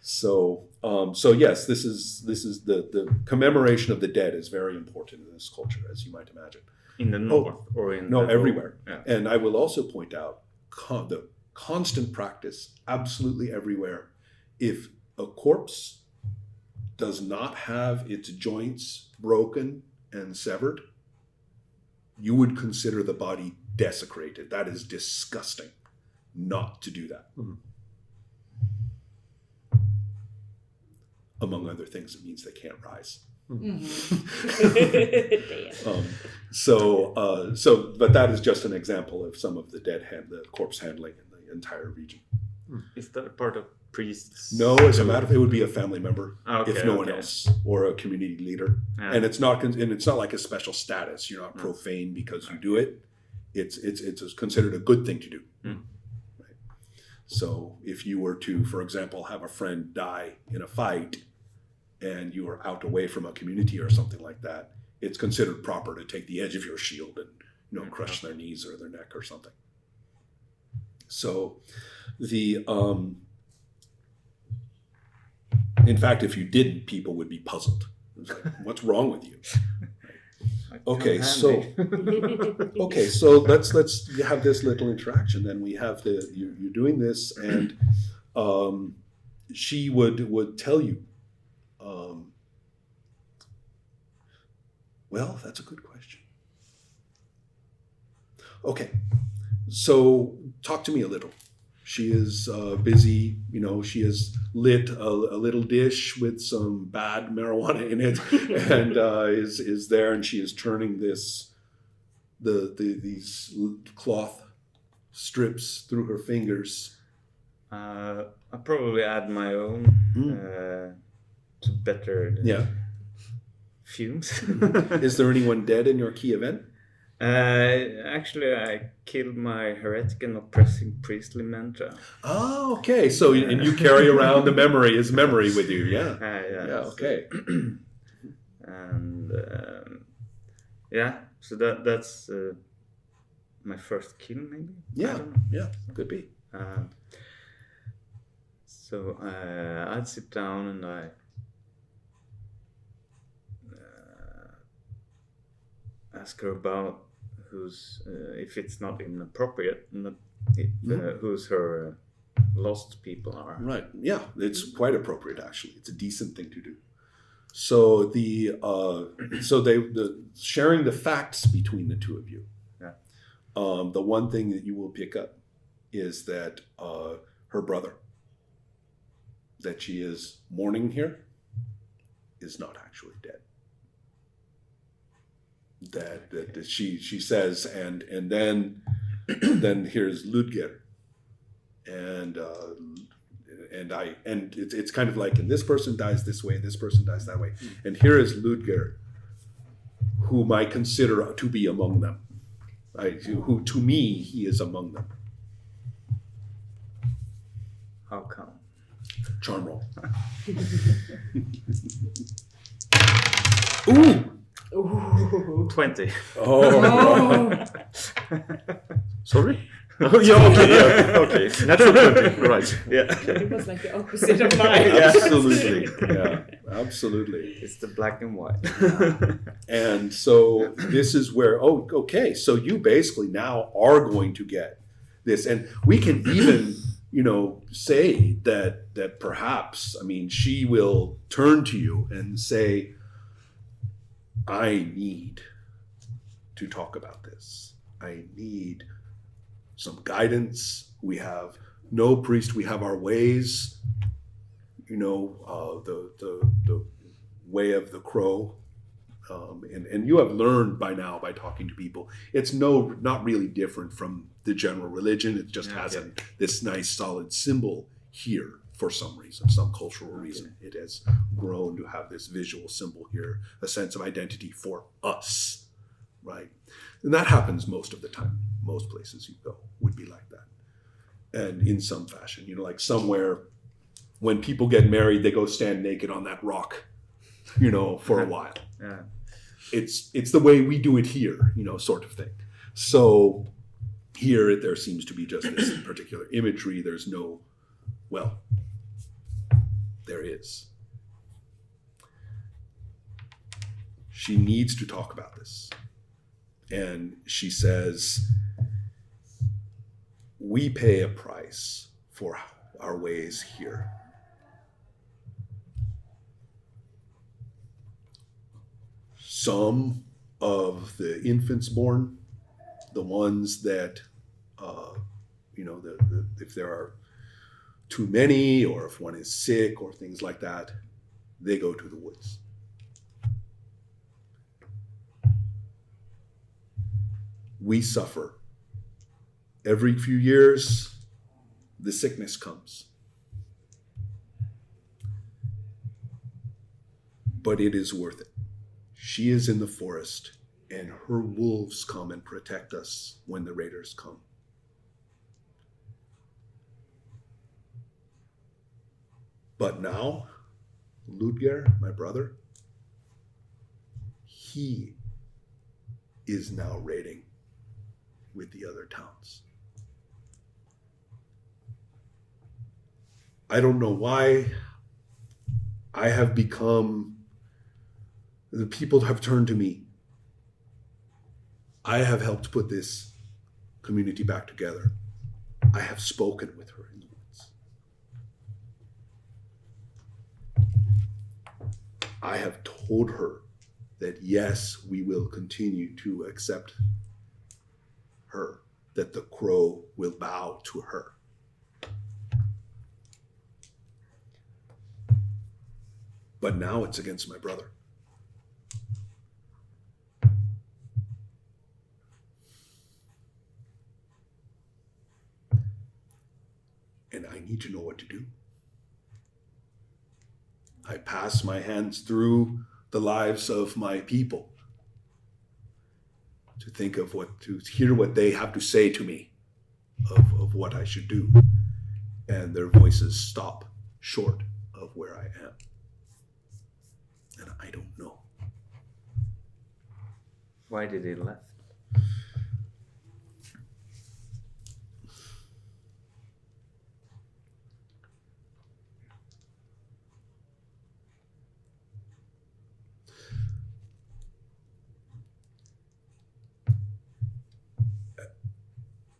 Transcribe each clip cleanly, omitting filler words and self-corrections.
So yes, this is the commemoration of the dead is very important in this culture, as you might imagine. In the north or in No, the everywhere. Yeah. And I will also point out the constant practice, absolutely everywhere. If a corpse does not have its joints broken and severed, you would consider the body desecrated. That is disgusting not to do that. Mhm. Among other things, it means they can't rise. But that is just an example of some of the the corpse handling in the entire region. Is that a part of priests? No, as a matter of it would be a family member, Okay, if no one okay. else, or a community leader. Yeah. And it's not like a special status. You're not profane because you do it. It's considered a good thing to do. Mm. Right? So if you were to, for example, have a friend die in a fight, and you are out away from a community or something like that, it's considered proper to take the edge of your shield and crush their knees or their neck or something. So in fact, if you didn't, people would be puzzled. It's like, what's wrong with you? Okay, so let's have this little interaction. Then we have you're doing this, and she would tell you. Well, that's a good question. Okay, so talk to me a little. She is busy, she has lit a little dish with some bad marijuana in it, and is there, and she is turning these cloth strips through her fingers. I probably add my own to better the fumes. Is there anyone dead in your key event? Actually, I killed my heretic and oppressing priestly mantra. Oh, okay. So, and you carry around his memory with you, yeah. Yeah, okay. And so that's my first kill, maybe? Yeah, could be. So I'd sit down and I ask her about if it's not inappropriate, who's her lost people are. Right. Yeah, it's quite appropriate actually. It's a decent thing to do. So the sharing the facts between the two of you. Yeah. The one thing that you will pick up is that her brother, that she is mourning here, is not actually dead. That she says, and then here's Ludger, and it's kind of like, and this person dies this way, this person dies that way, and here is Ludger, whom I consider to be among them, who to me he is among them. How come? Charm roll. Ooh. Ooh. 20. Oh. Sorry? Oh, yeah, okay. Natural 20, right. Yeah. It was like the opposite of mine. Absolutely. Yeah, absolutely. It's the black and white. And so this is where, okay, so you basically now are going to get this. And we can even, say that perhaps, she will turn to you and say, I need to talk about this. I need some guidance. We have no priest. We have our ways. The way of the crow. And you have learned by now, by talking to people, it's not really different from the general religion. It just has this nice solid symbol here for some reason, some cultural reason. It has grown to have this visual symbol here, a sense of identity for us, right? And that happens most of the time. Most places you go would be like that. And in some fashion, like somewhere when people get married, they go stand naked on that rock, for a while. Yeah. It's the way we do it here, sort of thing. So here there seems to be just this particular imagery. There's no, there is. She needs to talk about this. And she says, we pay a price for our ways here. Some of the infants born, the ones that, if there are too many, or if one is sick or things like that, they go to the woods. We suffer. Every few years, the sickness comes. But it is worth it. She is in the forest, and her wolves come and protect us when the raiders come. But now, Ludger, my brother, he is now raiding with the other towns. I don't know why I have become, the people have turned to me. I have helped put this community back together. I have spoken with her in the woods. I have told her that yes, we will continue to accept her, that the crow will bow to her. But now it's against my brother. And I need to know what to do. I pass my hands through the lives of my people to think of to hear what they have to say to me of what I should do. And their voices stop short of where I am. And I don't know. Why did he left?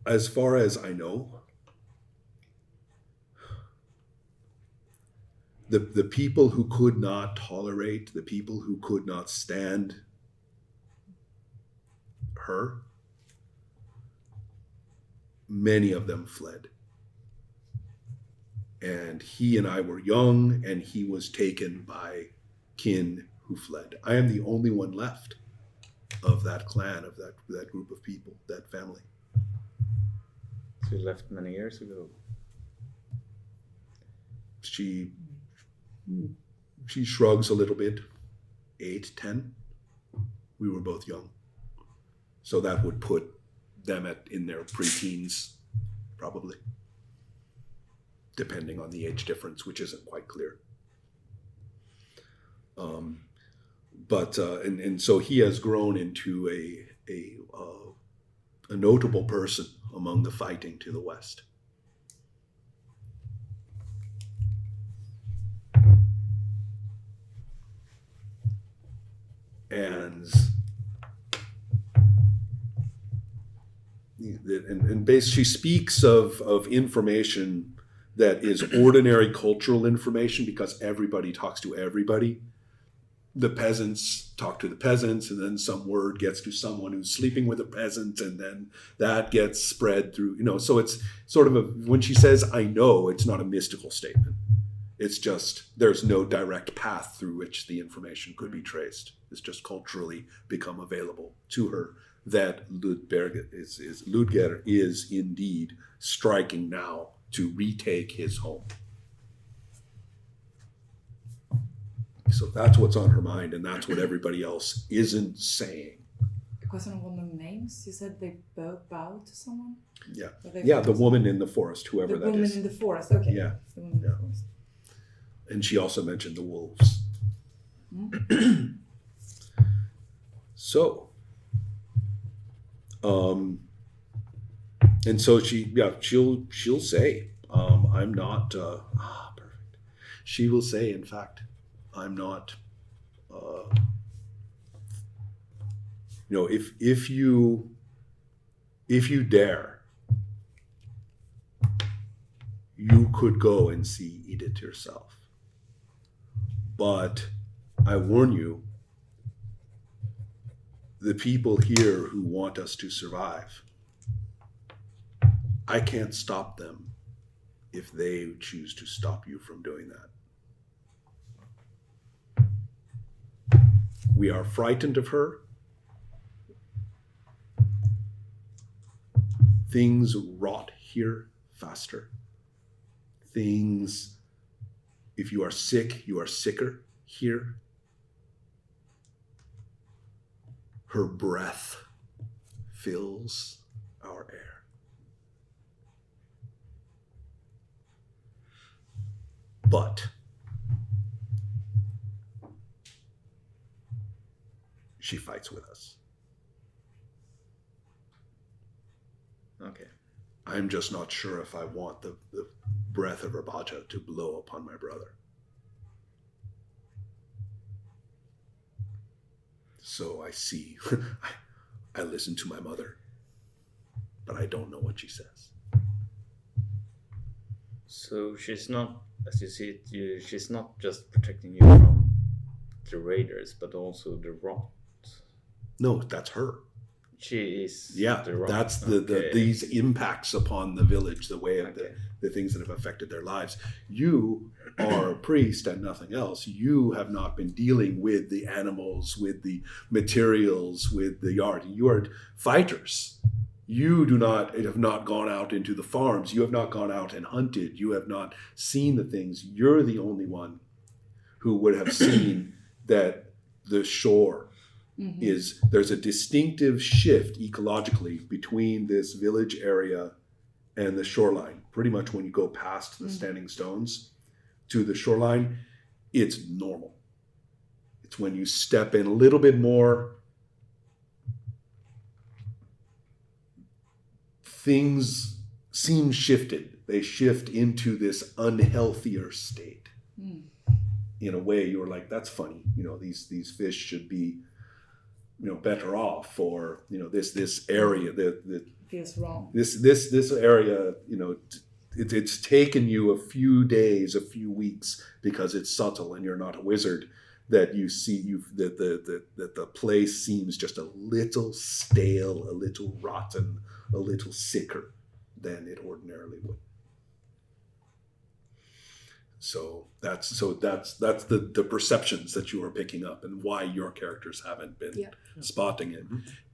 As far as I know, the people who could not tolerate, the people who could not stand her, many of them fled. And he and I were young, and he was taken by kin who fled. I am the only one left of that clan, of that group of people, that family. So he left many years ago. She shrugs a little bit. 8, 10. We were both young. So that would put them in their preteens, probably. Depending on the age difference, which isn't quite clear. And so he has grown into a notable person among the fighting to the west. And she speaks of information that is ordinary cultural information because everybody talks to everybody. The peasants talk to the peasants, and then some word gets to someone who's sleeping with a peasant, and then that gets spread through, so it's sort of when she says, I know, it's not a mystical statement. It's just, there's no direct path through which the information could be traced. It's just culturally become available to her that Ludger is indeed striking now to retake his home. So that's what's on her mind, and that's what everybody else isn't saying. A question on one of the names. You said they bow to someone? Yeah. Yeah, the woman in the forest, whoever that is. The woman in the forest, okay. Yeah. The woman in the forest. And she also mentioned the wolves. Mm. So, and so she'll say, I'm not, perfect. she will say, in fact, I'm not. If you dare, you could go and see Edith yourself. But I warn you, the people here who want us to survive, I can't stop them if they choose to stop you from doing that. We are frightened of her. Things rot here faster. Things, if you are sick, you are sicker here. Her breath fills our air. But she fights with us. Okay. I'm just not sure if I want the breath of her bhaja to blow upon my brother. So I see, I listen to my mother, but I don't know what she says. So she's not, as you see it, she's not just protecting you from the raiders, but also the rot. No, that's her. She is Yeah, the rot. that's the these impacts upon the village, the way of the things that have affected their lives. You are a priest and nothing else. You have not been dealing with the animals, with the materials, with the yard. You are fighters. You have not gone out into the farms. You have not gone out and hunted. You have not seen the things. You're the only one who would have seen that the shore there's a distinctive shift ecologically between this village area and the shoreline. Pretty much when you go past the standing stones to the shoreline, it's normal. It's when you step in a little bit more, things seem shifted. They shift into this unhealthier state. In a way, you're like, that's funny. These fish should be better off, or this area that feels wrong. This area, it's taken you a few days, a few weeks, because it's subtle and you're not a wizard, that you see that the place seems just a little stale, a little rotten, a little sicker than it ordinarily would. So that's the perceptions that you are picking up, and why your characters haven't been spotting it,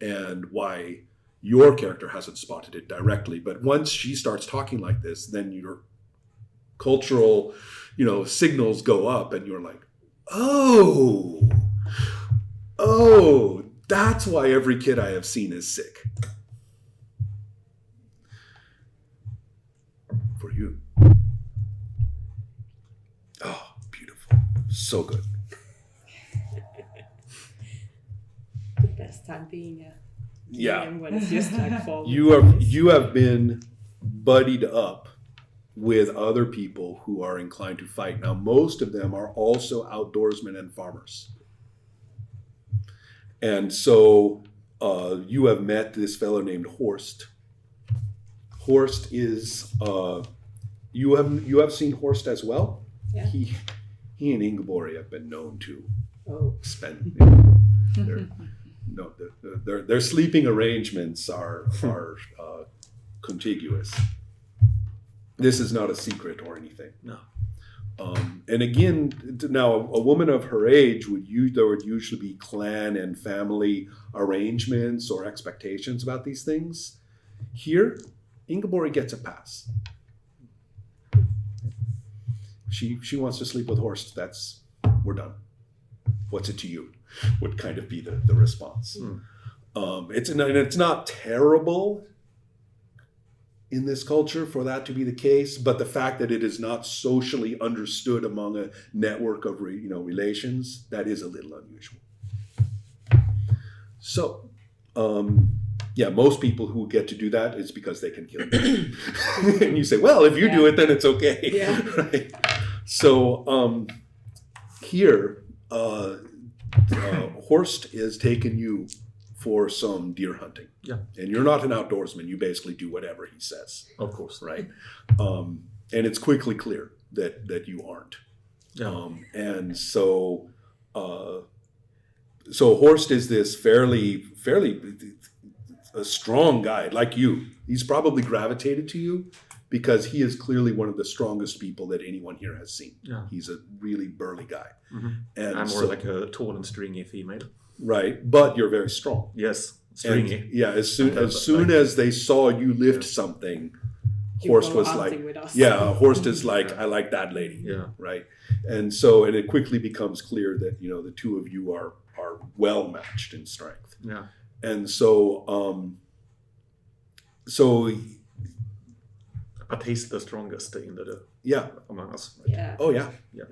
and why your character hasn't spotted it directly. But once she starts talking like this, then your cultural, signals go up, and you're like, oh, that's why every kid I have seen is sick. For you. Oh, beautiful. So good. The best time being a DM when it's just like fall. You have been buddied up with other people who are inclined to fight. Now, most of them are also outdoorsmen and farmers. And so you have met this fellow named Horst. Horst is you have seen Horst as well? Yeah. He and Ingeborg have been known to spend their sleeping arrangements are contiguous. This is not a secret or anything. No. And again, now a woman of her age there would usually be clan and family arrangements or expectations about these things. Here, Ingeborg gets a pass. She wants to sleep with Horst. We're done. What's it to you? Would kind of be the response. It's not terrible in this culture for that to be the case, but the fact that it is not socially understood among a network of relations, that is a little unusual. So, most people who get to do that is because they can kill you. And you say, well, if you do it, then it's okay. Yeah. Right? So here, Horst is taking you for some deer hunting. Yeah. And you're not an outdoorsman. You basically do whatever he says, Of course. right? And it's quickly clear that you aren't. Yeah. And so Horst is this fairly a strong guy like you. He's probably gravitated to you because he is clearly one of the strongest people that anyone here has seen. Yeah. He's a really burly guy. Mm-hmm. And I'm more like a tall and stringy female. right, but you're very strong. Yes, stringy. And, yeah, as soon as they saw you lift something, You Horst go was hunting like, with us. yeah, Horst is like, I like that lady. Yeah. Right. And it quickly becomes clear that, the two of you are well matched in strength. Yeah. And so But he's the strongest in the yeah. among us. Right? Yeah. Oh yeah. Yeah.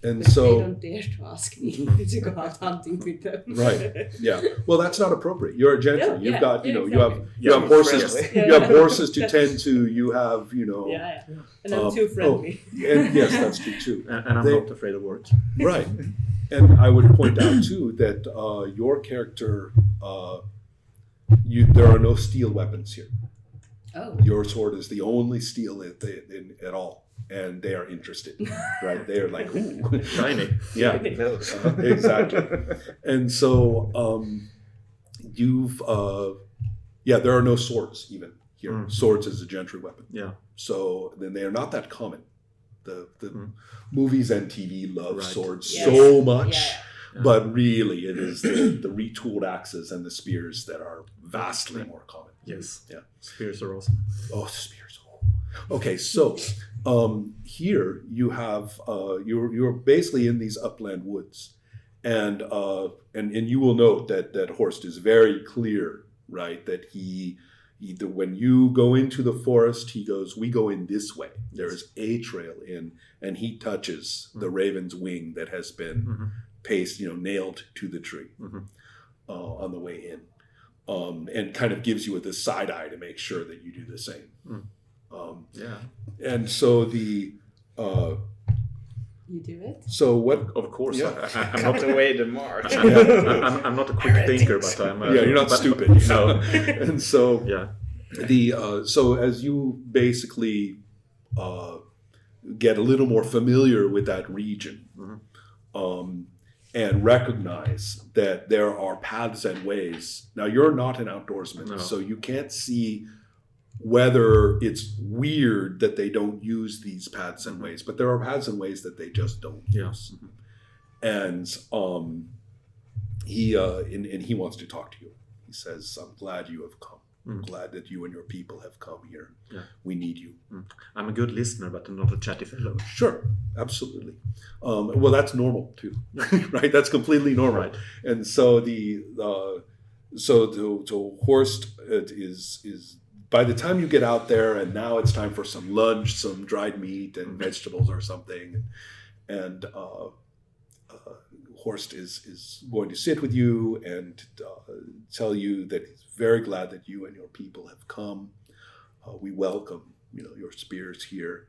And But they so don't dare to ask me to go out hunting with them. right. Yeah. Well, that's not appropriate. You're a gentry. Yeah, You've yeah, got, yeah, you have Yeah, horses. friendly. You have horses to tend to. You have, Yeah. And I'm too friendly. and yes, that's true too. And I'm They- not afraid of work. Right. And I would point out too that your character, there are no steel weapons here. Oh. Your sword is the only steel at all, and they are interested. Right? They are like, ooh, Shiny. yeah, exactly. And so there are no swords even here. Mm. Swords is a gentry weapon. Yeah. So then they are not that common. The movies and TV love Right. swords Yes. so much, Yeah. but really it is the retooled axes and the spears that are vastly more common. Yes. Yeah. Spears are awesome. Oh, spears! Oh. Okay, so here you have you're basically in these upland woods, and you will note that Horst is very clear, right? That he when you go into the forest, he goes, we go in this way. There is a trail in, and he touches the raven's wing that has been nailed to the tree on the way in, and kind of gives you this side eye to make sure that you do the same. Yeah. And so the You do it? so what? Of course. Yeah. I'm Cut not. away the mark. I'm not a quick thinker, but I'm. You're not but- stupid. No. And so Yeah. so as you basically get a little more familiar with that region, and recognize that there are paths and ways. Now you're not an outdoorsman, No. so you can't see whether it's weird that they don't use these paths and ways, but there are paths and ways that they just don't Yeah. use. And he wants to talk to you. He says, "I'm glad you have come. I'm glad that you and your people have come here. Yeah. We need you." I'm a good listener, but I'm not a chatty fellow. Sure, absolutely. Well, that's normal too, right? That's completely normal. Right. And so so Horst is by the time you get out there, and now it's time for some lunch, some dried meat and vegetables or something, and Horst is going to sit with you and tell you that he's very glad that you and your people have come. We welcome, your spears here.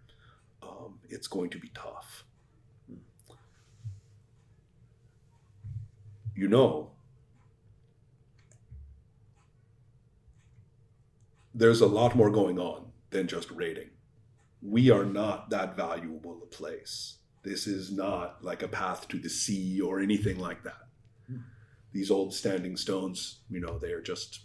It's going to be tough. There's a lot more going on than just raiding. We are not that valuable a place. This is not like a path to the sea or anything like that. These old standing stones, they're just,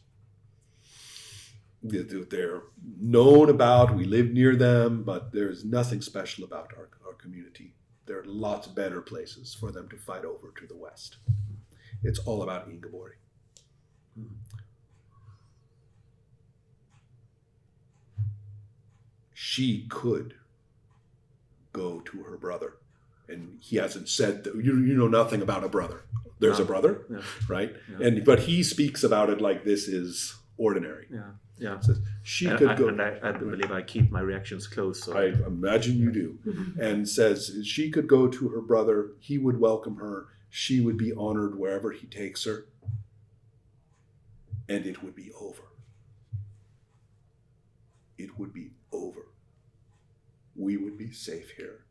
they're known about. We live near them, but there's nothing special about our community. There are lots better places for them to fight over to the west. It's all about Ingeborg. She could go to her brother. And he hasn't said that you know nothing about a brother. There's a brother, right? Yeah. But he speaks about it like this is ordinary. Yeah. Says she could go. And I believe I keep my reactions close. So. I imagine you do. And says she could go to her brother. He would welcome her. She would be honored wherever he takes her. And it would be over. It would be over. We would be safe here.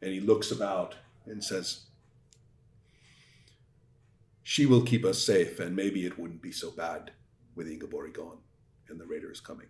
And he looks about and says, "She will keep us safe, and maybe it wouldn't be so bad with Ingeborg gone and the raiders coming."